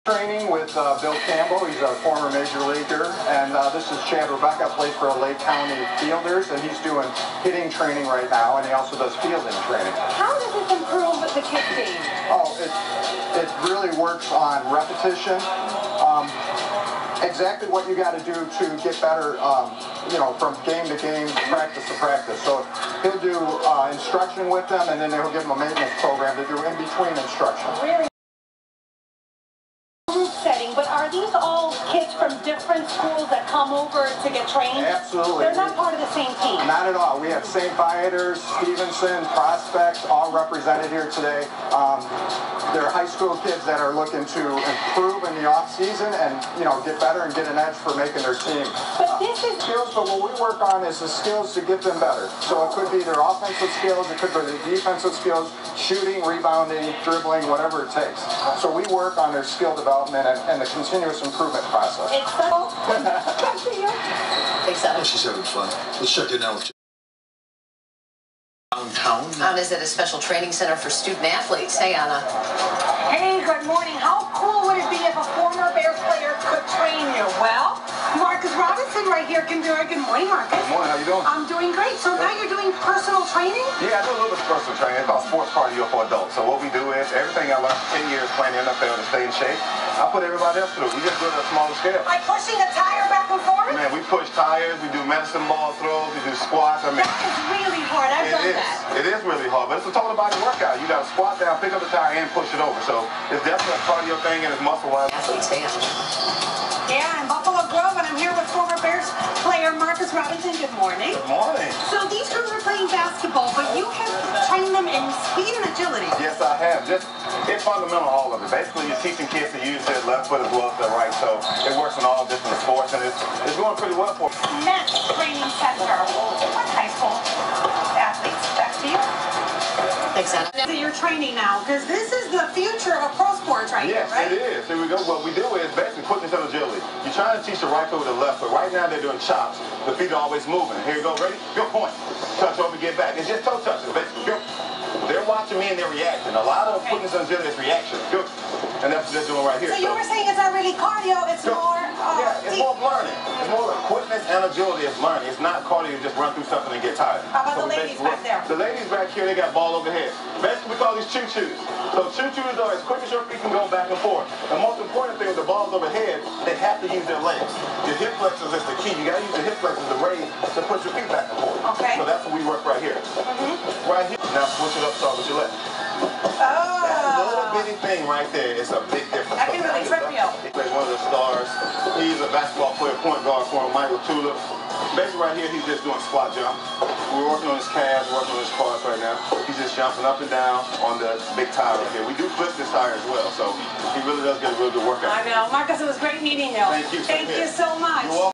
Training with Bill Campbell. He's a former major leaguer, and this is Chad Rebecca, plays for Lake County Fielders, and he's doing hitting training right now, and he also does fielding training. How does this improve the kid's game? Oh, it really works on repetition. Exactly what you got to do to get better, from game to game, practice to practice. So he'll do instruction with them, and then he'll give them a maintenance program to do in between instruction. Really? Setting, but are these all kids from different schools that come over to get trained? Absolutely. They're not part of the same team? Not at all. We have St. Viators, Stevenson, Prospects, all represented here today. They're high school kids that are looking to improve in the off season and get better and get an edge for making their team. But this is skills, but what we work on is the skills to get them better. So it could be their offensive skills, it could be their defensive skills, shooting, rebounding, dribbling, whatever it takes. So we work on their skill development and the continuous improvement process. It's so good for you. Thanks, Evan. She's having fun. Let's check in now with downtown. Anna is at a special training center for student athletes. Hey, Anna. Hey, good morning. How cool would it be if a former Bears player could train you? Well, Marcus Robinson right here can do it. Good morning, Marcus. Good morning. How you doing? I'm doing great. So now you're doing personal training? Yeah, I do a little bit of personal training. It's called sports cardio for adults. So what we do is everything I learned for 10 years playing in the NFL to stay in shape, I put everybody else through. We just do it at a smaller scale. Like pushing a tire back and forth? Man, we push tires, we do medicine ball throws, we do squats. That is really hard. I've done that. It is really hard, but it's a total body workout. You got to squat down, pick up the tire, and push it over. So it's definitely a cardio thing, and it's muscle-wise. Athletes, hey, Anna. Yeah, in Buffalo Grove, and I'm here with former Bears player Marcus Robinson. Good morning. Good morning. So these girls are playing basketball, but you have trained them in speed and agility. Yes, I have. It's fundamental, all of it. Basically, you're teaching kids to use their left foot as well as their right, so it works in all different sports, and it's going pretty well for them. Men's Training Center. What high school athletes? Back to you. Thanks, Anna. So you're training now, because this is the future of pro sports right yes, here, right? It is. Here we go. What we do is basically putting this on agility. You're trying to teach the right foot with the left foot. Right now they're doing chops. The feet are always moving. Here you go. Ready? Go point. Touch over, get back. It's just toe touches. Basically, go. They're watching me and they're reacting. A lot of putting this on agility is reaction. Go. And that's what they're doing right here. So you were saying it's not really cardio, it's more... yeah, it's more of learning. It's more like quickness and agility is learning. It's not cardio, you just run through something and get tired. How about the ladies back there? The ladies back here, they got ball overhead. Basically, we call these choo-choos. So choo-choos are as quick as your feet can go back and forth. The most important thing with the balls overhead, they have to use their legs. Your hip flexors is the key. You got to use your hip flexors to raise to push your feet back and forth. Okay. So that's what we work right here. Right here. Now switch it up, start with your left. That little bitty thing right there is a big difference. That can really trip you. He plays one of the stars. He's a basketball player, point guard for him, Michael Tulip. Basically right here, he's just doing squat jump. We're working on his calves, working on his quads right now. He's just jumping up and down on the big tire right here. We do flip this tire as well, so he really does get a real good workout. I know. Marcus, it was great meeting you. Thank you. Thank you so much. You're welcome.